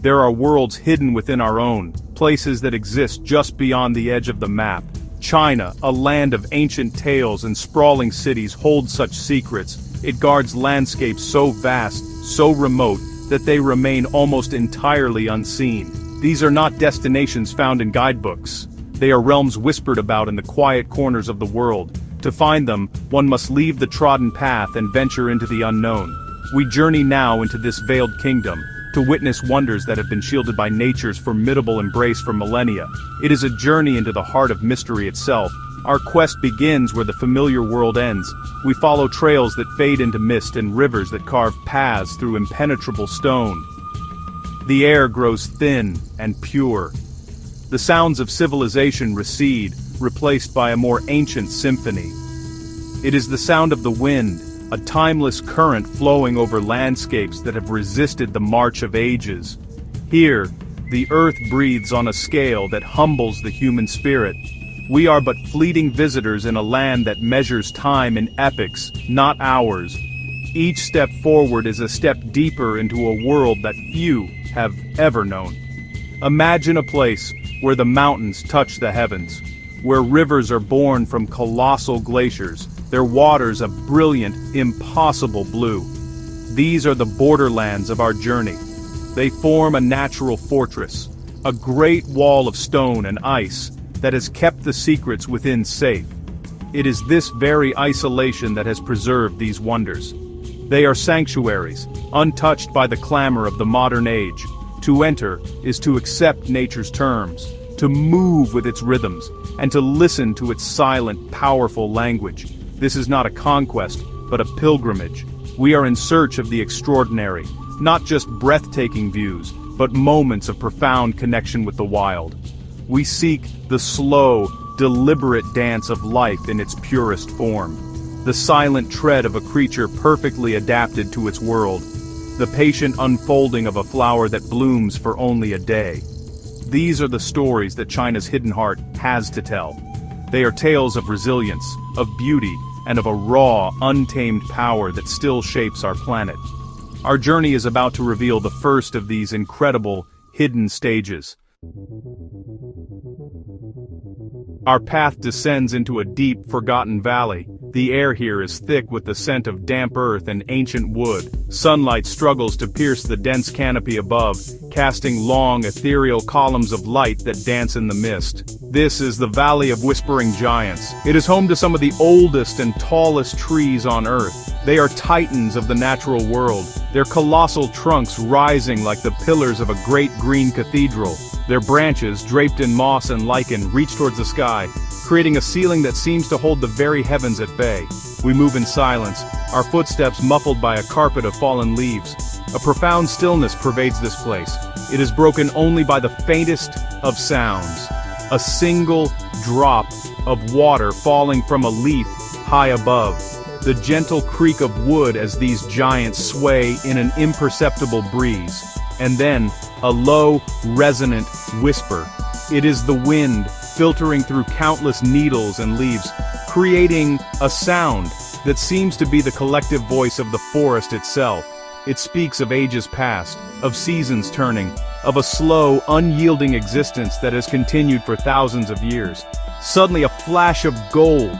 There are worlds hidden within our own, places that exist just beyond the edge of the map. China, a land of ancient tales and sprawling cities, holds such secrets. It guards landscapes so vast, so remote, that they remain almost entirely unseen. These are not destinations found in guidebooks. They are realms whispered about in the quiet corners of the world. To find them, one must leave the trodden path and venture into the unknown. We journey now into this veiled kingdom, to witness wonders that have been shielded by nature's formidable embrace for millennia. It is a journey into the heart of mystery itself. Our quest begins where the familiar world ends. We follow trails that fade into mist and rivers that carve paths through impenetrable stone. The air grows thin and pure. The sounds of civilization recede, replaced by a more ancient symphony. It is the sound of the wind, a timeless current flowing over landscapes that have resisted the march of ages. Here, the earth breathes on a scale that humbles the human spirit. We are but fleeting visitors in a land that measures time in epochs, not hours. Each step forward is a step deeper into a world that few have ever known. Imagine a place where the mountains touch the heavens, where rivers are born from colossal glaciers, their waters a brilliant, impossible blue. These are the borderlands of our journey. They form a natural fortress, a great wall of stone and ice that has kept the secrets within safe. It is this very isolation that has preserved these wonders. They are sanctuaries, untouched by the clamor of the modern age. To enter is to accept nature's terms, to move with its rhythms, and to listen to its silent, powerful language. This is not a conquest, but a pilgrimage. We are in search of the extraordinary, not just breathtaking views, but moments of profound connection with the wild. We seek the slow, deliberate dance of life in its purest form, the silent tread of a creature perfectly adapted to its world, the patient unfolding of a flower that blooms for only a day. These are the stories that China's hidden heart has to tell. They are tales of resilience, of beauty, and of a raw, untamed power that still shapes our planet. Our journey is about to reveal the first of these incredible, hidden stages. Our path descends into a deep, forgotten valley. The air here is thick with the scent of damp earth and ancient wood. Sunlight struggles to pierce the dense canopy above, casting long, ethereal columns of light that dance in the mist. This is the Valley of Whispering Giants. It is home to some of the oldest and tallest trees on Earth. They are titans of the natural world, their colossal trunks rising like the pillars of a great green cathedral. Their branches, draped in moss and lichen, reach towards the sky, creating a ceiling that seems to hold the very heavens at bay. We move in silence, our footsteps muffled by a carpet of fallen leaves. A profound stillness pervades this place. It is broken only by the faintest of sounds. A single drop of water falling from a leaf high above. The gentle creak of wood as these giants sway in an imperceptible breeze. And then, a low, resonant whisper. It is the wind, filtering through countless needles and leaves, creating a sound that seems to be the collective voice of the forest itself. It speaks of ages past, of seasons turning, of a slow, unyielding existence that has continued for thousands of years. Suddenly a flash of gold.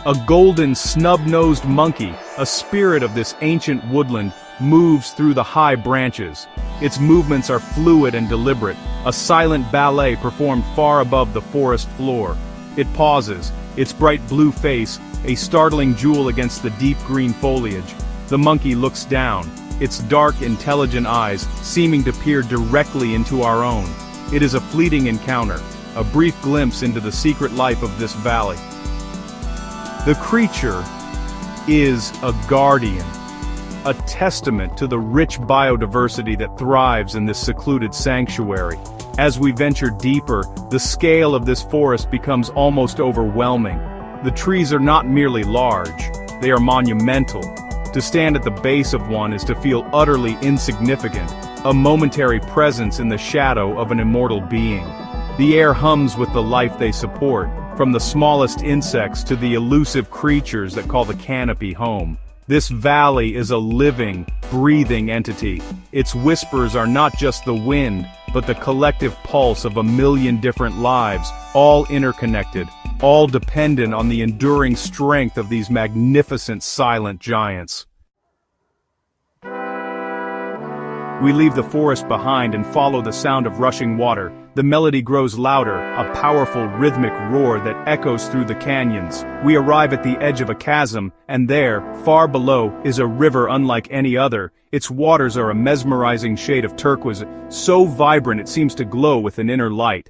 A golden, snub-nosed monkey, a spirit of this ancient woodland, moves through the high branches. Its movements are fluid and deliberate, a silent ballet performed far above the forest floor. It pauses, its bright blue face, a startling jewel against the deep green foliage. The monkey looks down, its dark, intelligent eyes seeming to peer directly into our own. It is a fleeting encounter, a brief glimpse into the secret life of this valley. The creature is a guardian, a testament to the rich biodiversity that thrives in this secluded sanctuary. As we venture deeper, the scale of this forest becomes almost overwhelming. The trees are not merely large, they are monumental. To stand at the base of one is to feel utterly insignificant, a momentary presence in the shadow of an immortal being. The air hums with the life they support, from the smallest insects to the elusive creatures that call the canopy home. This valley is a living, breathing entity. Its whispers are not just the wind, but the collective pulse of a million different lives, all interconnected, all dependent on the enduring strength of these magnificent silent giants. We leave the forest behind and follow the sound of rushing water. The melody grows louder, a powerful rhythmic roar that echoes through the canyons. We arrive at the edge of a chasm, and there, far below, is a river unlike any other. Its waters are a mesmerizing shade of turquoise, so vibrant it seems to glow with an inner light.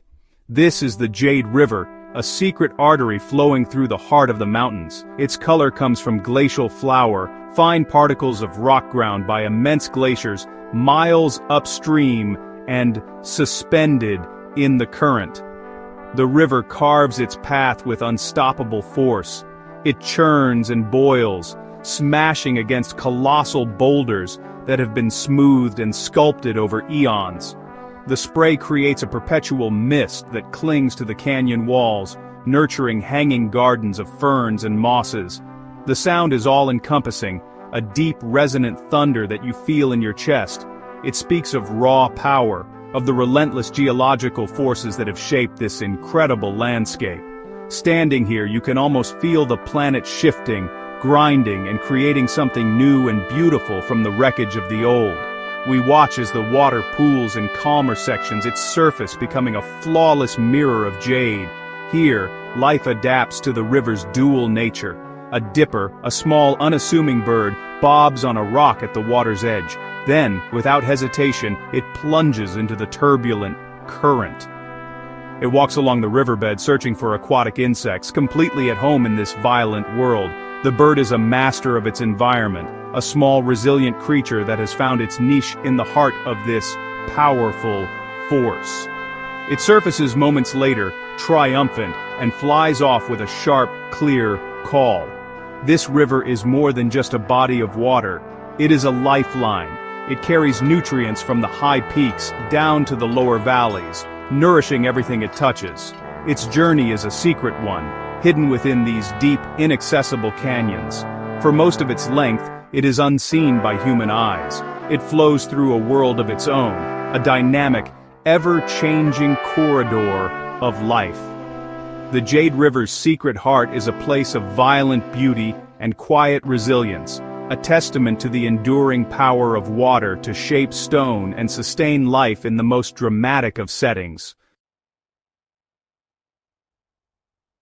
This is the Jade River, a secret artery flowing through the heart of the mountains. Its color comes from glacial flour, fine particles of rock ground by immense glaciers, miles upstream and suspended in the current. The river carves its path with unstoppable force. It churns and boils, smashing against colossal boulders that have been smoothed and sculpted over eons. The spray creates a perpetual mist that clings to the canyon walls, nurturing hanging gardens of ferns and mosses. The sound is all-encompassing, a deep resonant thunder that you feel in your chest. It speaks of raw power, of the relentless geological forces that have shaped this incredible landscape. Standing here, you can almost feel the planet shifting, grinding, and creating something new and beautiful from the wreckage of the old. We watch as the water pools in calmer sections, its surface becoming a flawless mirror of jade. Here, life adapts to the river's dual nature. A dipper, a small, unassuming bird, bobs on a rock at the water's edge. Then, without hesitation, it plunges into the turbulent current. It walks along the riverbed searching for aquatic insects, completely at home in this violent world. The bird is a master of its environment, a small, resilient creature that has found its niche in the heart of this powerful force. It surfaces moments later, triumphant, and flies off with a sharp, clear call. This river is more than just a body of water. It is a lifeline. It carries nutrients from the high peaks down to the lower valleys, nourishing everything it touches. Its journey is a secret one, hidden within these deep, inaccessible canyons. For most of its length, it is unseen by human eyes. It flows through a world of its own, a dynamic, ever-changing corridor of life. The Jade River's secret heart is a place of violent beauty and quiet resilience, a testament to the enduring power of water to shape stone and sustain life in the most dramatic of settings.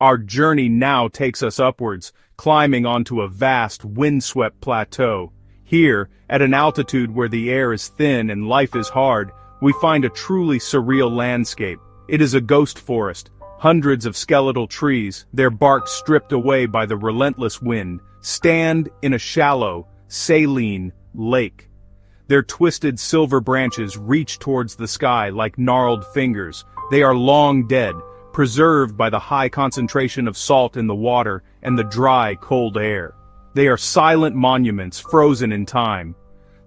Our journey now takes us upwards, climbing onto a vast, windswept plateau. Here, at an altitude where the air is thin and life is hard, we find a truly surreal landscape. It is a ghost forest. Hundreds of skeletal trees, their bark stripped away by the relentless wind, stand in a shallow, saline lake. Their twisted silver branches reach towards the sky like gnarled fingers. They are long dead, preserved by the high concentration of salt in the water and the dry, cold air. They are silent monuments frozen in time.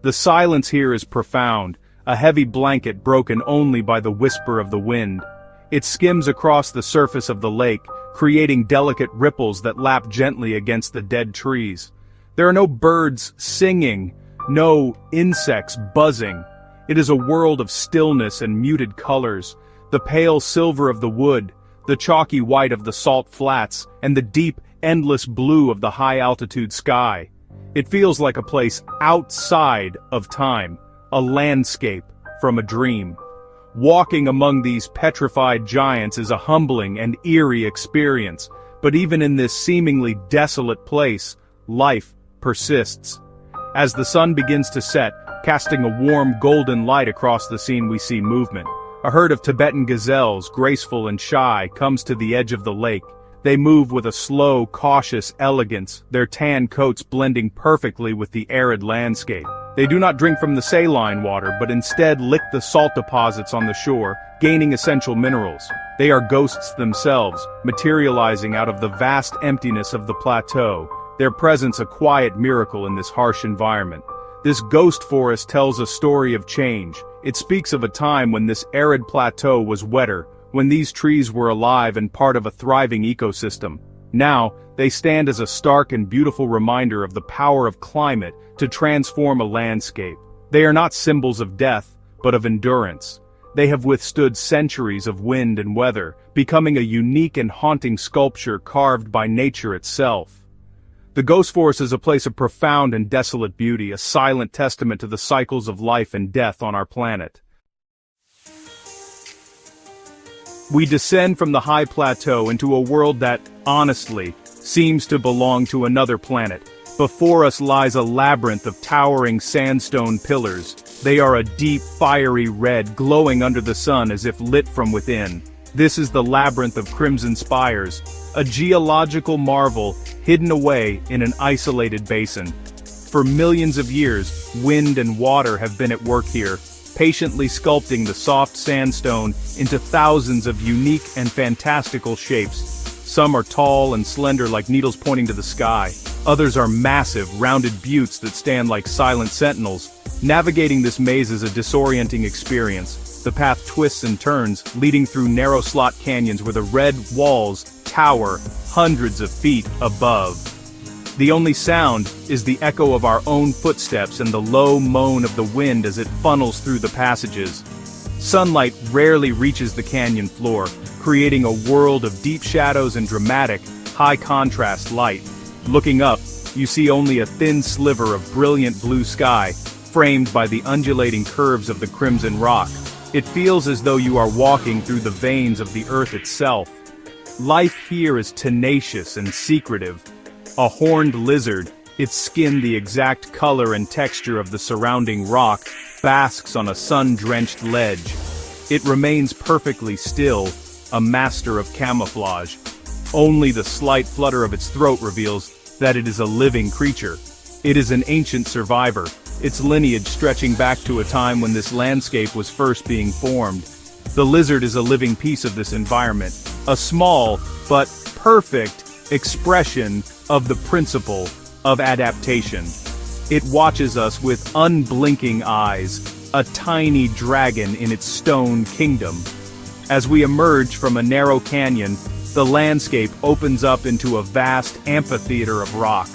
The silence here is profound, a heavy blanket broken only by the whisper of the wind. It skims across the surface of the lake, creating delicate ripples that lap gently against the dead trees. There are no birds singing, no insects buzzing. It is a world of stillness and muted colors, the pale silver of the wood, the chalky white of the salt flats, and the deep, endless blue of the high-altitude sky. It feels like a place outside of time, a landscape from a dream. Walking among these petrified giants is a humbling and eerie experience, but even in this seemingly desolate place, life persists. As the sun begins to set, casting a warm golden light across the scene, we see movement. A herd of Tibetan gazelles, graceful and shy, comes to the edge of the lake. They move with a slow, cautious elegance, their tan coats blending perfectly with the arid landscape. They do not drink from the saline water, but instead lick the salt deposits on the shore, gaining essential minerals. They are ghosts themselves, materializing out of the vast emptiness of the plateau, their presence a quiet miracle in this harsh environment. This ghost forest tells a story of change. It speaks of a time when this arid plateau was wetter, when these trees were alive and part of a thriving ecosystem. Now, they stand as a stark and beautiful reminder of the power of climate to transform a landscape. They are not symbols of death, but of endurance. They have withstood centuries of wind and weather, becoming a unique and haunting sculpture carved by nature itself. The Ghost Forest is a place of profound and desolate beauty, a silent testament to the cycles of life and death on our planet. We descend from the high plateau into a world that, honestly, seems to belong to another planet. Before us lies a labyrinth of towering sandstone pillars. They are a deep, fiery red, glowing under the sun as if lit from within. This is the labyrinth of crimson spires, a geological marvel hidden away in an isolated basin. For millions of years, wind and water have been at work here, patiently sculpting the soft sandstone into thousands of unique and fantastical shapes. Some are tall and slender like needles pointing to the sky. Others are massive, rounded buttes that stand like silent sentinels. Navigating this maze is a disorienting experience. The path twists and turns, leading through narrow slot canyons where the red walls tower hundreds of feet above. The only sound is the echo of our own footsteps and the low moan of the wind as it funnels through the passages. Sunlight rarely reaches the canyon floor, creating a world of deep shadows and dramatic, high-contrast light. Looking up, you see only a thin sliver of brilliant blue sky, framed by the undulating curves of the crimson rock. It feels as though you are walking through the veins of the earth itself. Life here is tenacious and secretive. A horned lizard, its skin the exact color and texture of the surrounding rock, basks on a sun-drenched ledge. It remains perfectly still, a master of camouflage. Only the slight flutter of its throat reveals that it is a living creature. It is an ancient survivor, its lineage stretching back to a time when this landscape was first being formed. The lizard is a living piece of this environment, a small, but perfect, expression of the principle of adaptation. It watches us with unblinking eyes, a tiny dragon in its stone kingdom. As we emerge from a narrow canyon, the landscape opens up into a vast amphitheater of rock.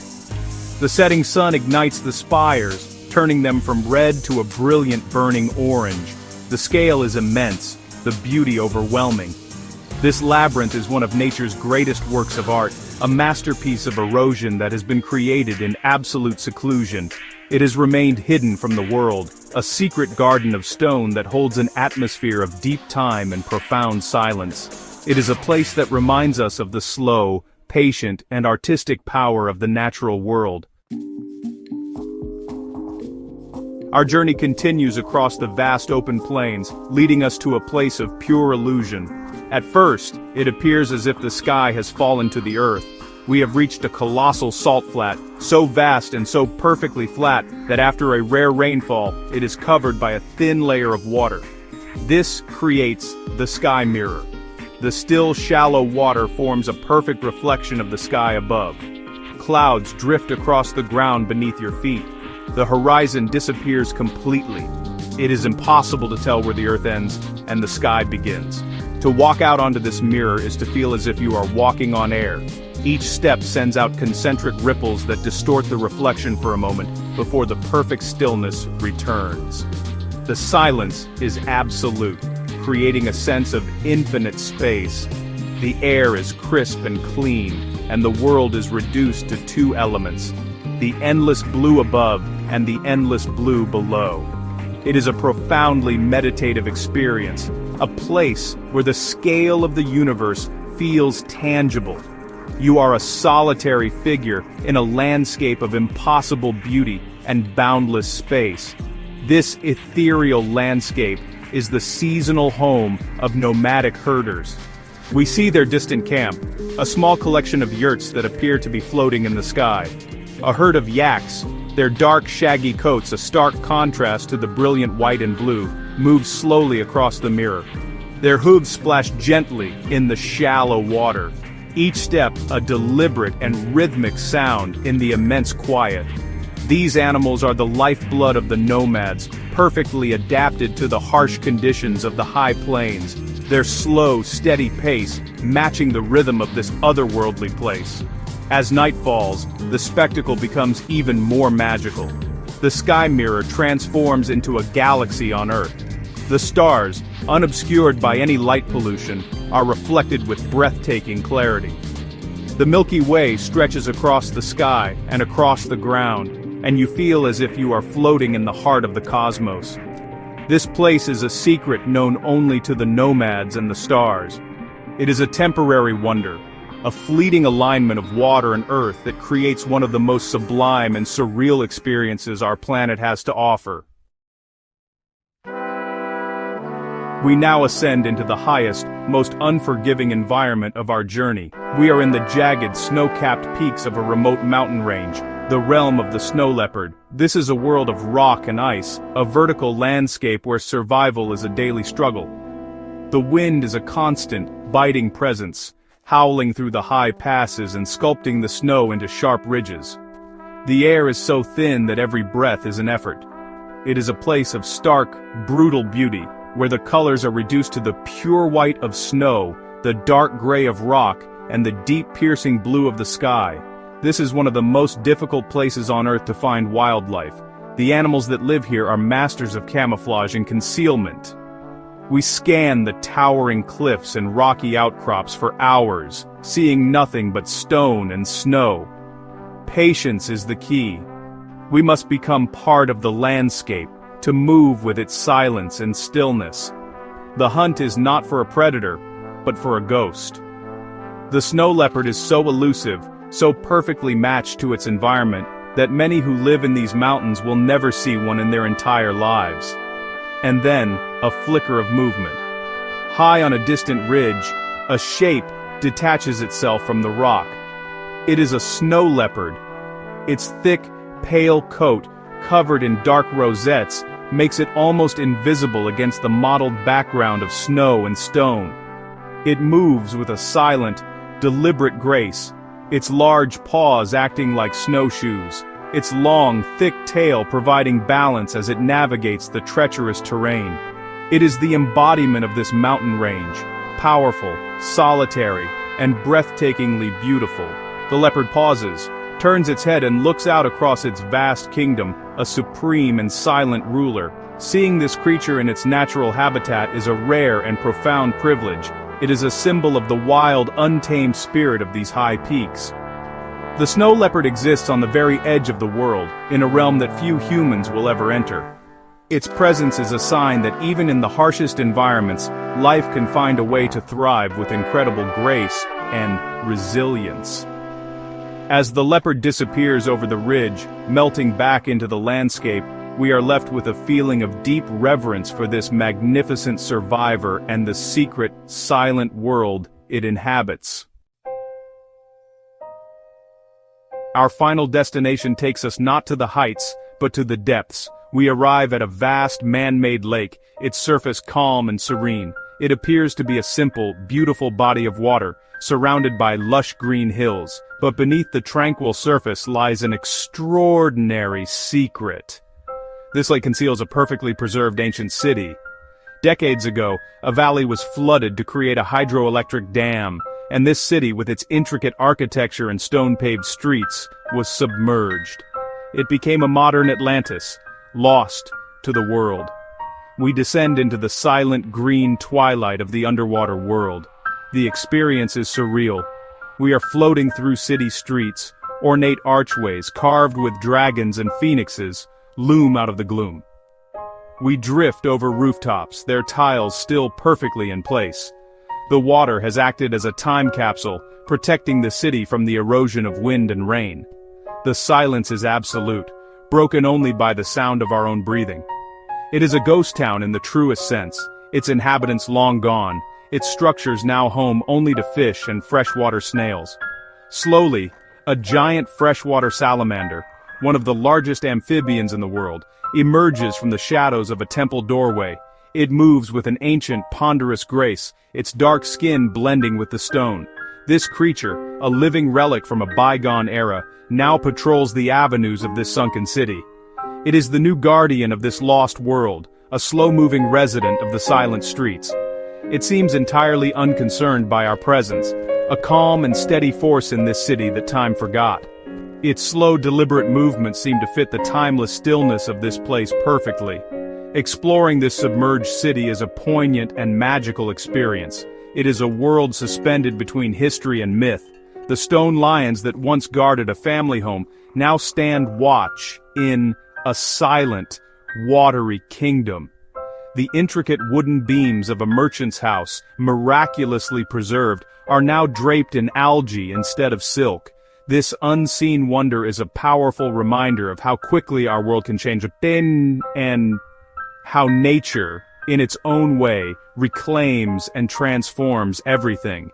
The setting sun ignites the spires, turning them from red to a brilliant burning orange. The scale is immense, the beauty overwhelming. This labyrinth is one of nature's greatest works of art, a masterpiece of erosion that has been created in absolute seclusion. It has remained hidden from the world, a secret garden of stone that holds an atmosphere of deep time and profound silence. It is a place that reminds us of the slow, patient, and artistic power of the natural world. Our journey continues across the vast open plains, leading us to a place of pure illusion. At first, it appears as if the sky has fallen to the earth. We have reached a colossal salt flat, so vast and so perfectly flat that after a rare rainfall, it is covered by a thin layer of water. This creates the sky mirror. The still, shallow water forms a perfect reflection of the sky above. Clouds drift across the ground beneath your feet. The horizon disappears completely. It is impossible to tell where the earth ends and the sky begins. To walk out onto this mirror is to feel as if you are walking on air. Each step sends out concentric ripples that distort the reflection for a moment before the perfect stillness returns. The silence is absolute, creating a sense of infinite space. The air is crisp and clean, and the world is reduced to two elements: the endless blue above and the endless blue below. It is a profoundly meditative experience, a place where the scale of the universe feels tangible. You are a solitary figure in a landscape of impossible beauty and boundless space. This ethereal landscape is the seasonal home of nomadic herders. We see their distant camp, a small collection of yurts that appear to be floating in the sky. A herd of yaks, their dark shaggy coats a stark contrast to the brilliant white and blue, move slowly across the mirror. Their hooves splash gently in the shallow water, each step a deliberate and rhythmic sound in the immense quiet. These animals are the lifeblood of the nomads, perfectly adapted to the harsh conditions of the high plains, their slow, steady pace matching the rhythm of this otherworldly place. As night falls, the spectacle becomes even more magical. The sky mirror transforms into a galaxy on Earth. The stars, unobscured by any light pollution, are reflected with breathtaking clarity. The Milky Way stretches across the sky and across the ground, and you feel as if you are floating in the heart of the cosmos. This place is a secret known only to the nomads and the stars. It is a temporary wonder, a fleeting alignment of water and earth that creates one of the most sublime and surreal experiences our planet has to offer. We now ascend into the highest, most unforgiving environment of our journey. We are in the jagged, snow-capped peaks of a remote mountain range, the realm of the snow leopard. This is a world of rock and ice, a vertical landscape where survival is a daily struggle. The wind is a constant, biting presence, howling through the high passes and sculpting the snow into sharp ridges. The air is so thin that every breath is an effort. It is a place of stark, brutal beauty, where the colors are reduced to the pure white of snow, the dark gray of rock, and the deep piercing blue of the sky. This is one of the most difficult places on Earth to find wildlife. The animals that live here are masters of camouflage and concealment. We scan the towering cliffs and rocky outcrops for hours, seeing nothing but stone and snow. Patience is the key. We must become part of the landscape, to move with its silence and stillness. The hunt is not for a predator, but for a ghost. The snow leopard is so elusive, so perfectly matched to its environment, that many who live in these mountains will never see one in their entire lives. And then, a flicker of movement. High on a distant ridge, a shape detaches itself from the rock. It is a snow leopard. Its thick, pale coat, covered in dark rosettes, makes it almost invisible against the mottled background of snow and stone. It moves with a silent, deliberate grace, its large paws acting like snowshoes, its long, thick tail providing balance as it navigates the treacherous terrain. It is the embodiment of this mountain range, powerful, solitary, and breathtakingly beautiful. The leopard pauses, turns its head and looks out across its vast kingdom, a supreme and silent ruler. Seeing this creature in its natural habitat is a rare and profound privilege. It is a symbol of the wild, untamed spirit of these high peaks. The snow leopard exists on the very edge of the world, in a realm that few humans will ever enter. Its presence is a sign that even in the harshest environments, life can find a way to thrive with incredible grace and resilience. As the leopard disappears over the ridge, melting back into the landscape, we are left with a feeling of deep reverence for this magnificent survivor and the secret, silent world it inhabits. Our final destination takes us not to the heights, but to the depths. We arrive at a vast man-made lake, its surface calm and serene. It appears to be a simple, beautiful body of water, surrounded by lush green hills, but beneath the tranquil surface lies an extraordinary secret. This lake conceals a perfectly preserved ancient city. Decades ago, a valley was flooded to create a hydroelectric dam, and this city, with its intricate architecture and stone-paved streets, was submerged. It became a modern Atlantis, lost to the world. We descend into the silent green twilight of the underwater world. The experience is surreal. We are floating through city streets. Ornate archways, carved with dragons and phoenixes, loom out of the gloom. We drift over rooftops, their tiles still perfectly in place. The water has acted as a time capsule, protecting the city from the erosion of wind and rain. The silence is absolute, broken only by the sound of our own breathing. It is a ghost town in the truest sense, its inhabitants long gone, its structures now home only to fish and freshwater snails. Slowly, a giant freshwater salamander, one of the largest amphibians in the world, emerges from the shadows of a temple doorway. It moves with an ancient, ponderous grace, its dark skin blending with the stone. This creature, a living relic from a bygone era, now patrols the avenues of this sunken city. It is the new guardian of this lost world, a slow-moving resident of the silent streets. It seems entirely unconcerned by our presence, a calm and steady force in this city that time forgot. Its slow, deliberate movements seem to fit the timeless stillness of this place perfectly. Exploring this submerged city is a poignant and magical experience. It is a world suspended between history and myth. The stone lions that once guarded a family home now stand watch in a silent, watery kingdom. The intricate wooden beams of a merchant's house, miraculously preserved, are now draped in algae instead of silk. This unseen wonder is a powerful reminder of how quickly our world can change, and how nature, in its own way, reclaims and transforms everything.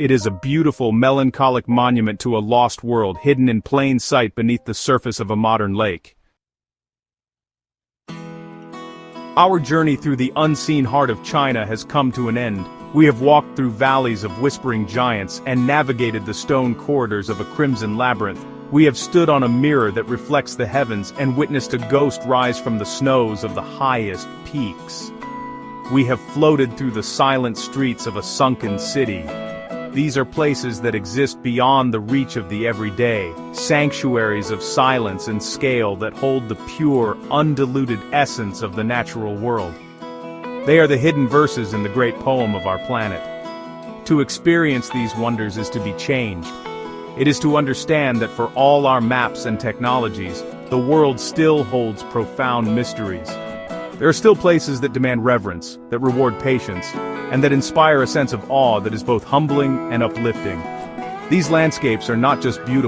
It is a beautiful, melancholic monument to a lost world hidden in plain sight beneath the surface of a modern lake. Our journey through the unseen heart of China has come to an end. We have walked through valleys of whispering giants and navigated the stone corridors of a crimson labyrinth. We have stood on a mirror that reflects the heavens and witnessed a ghost rise from the snows of the highest peaks. We have floated through the silent streets of a sunken city. These are places that exist beyond the reach of the everyday, sanctuaries of silence and scale that hold the pure, undiluted essence of the natural world. They are the hidden verses in the great poem of our planet. To experience these wonders is to be changed. It is to understand that for all our maps and technologies, the world still holds profound mysteries. There are still places that demand reverence, that reward patience, and that inspire a sense of awe that is both humbling and uplifting. These landscapes are not just beautiful.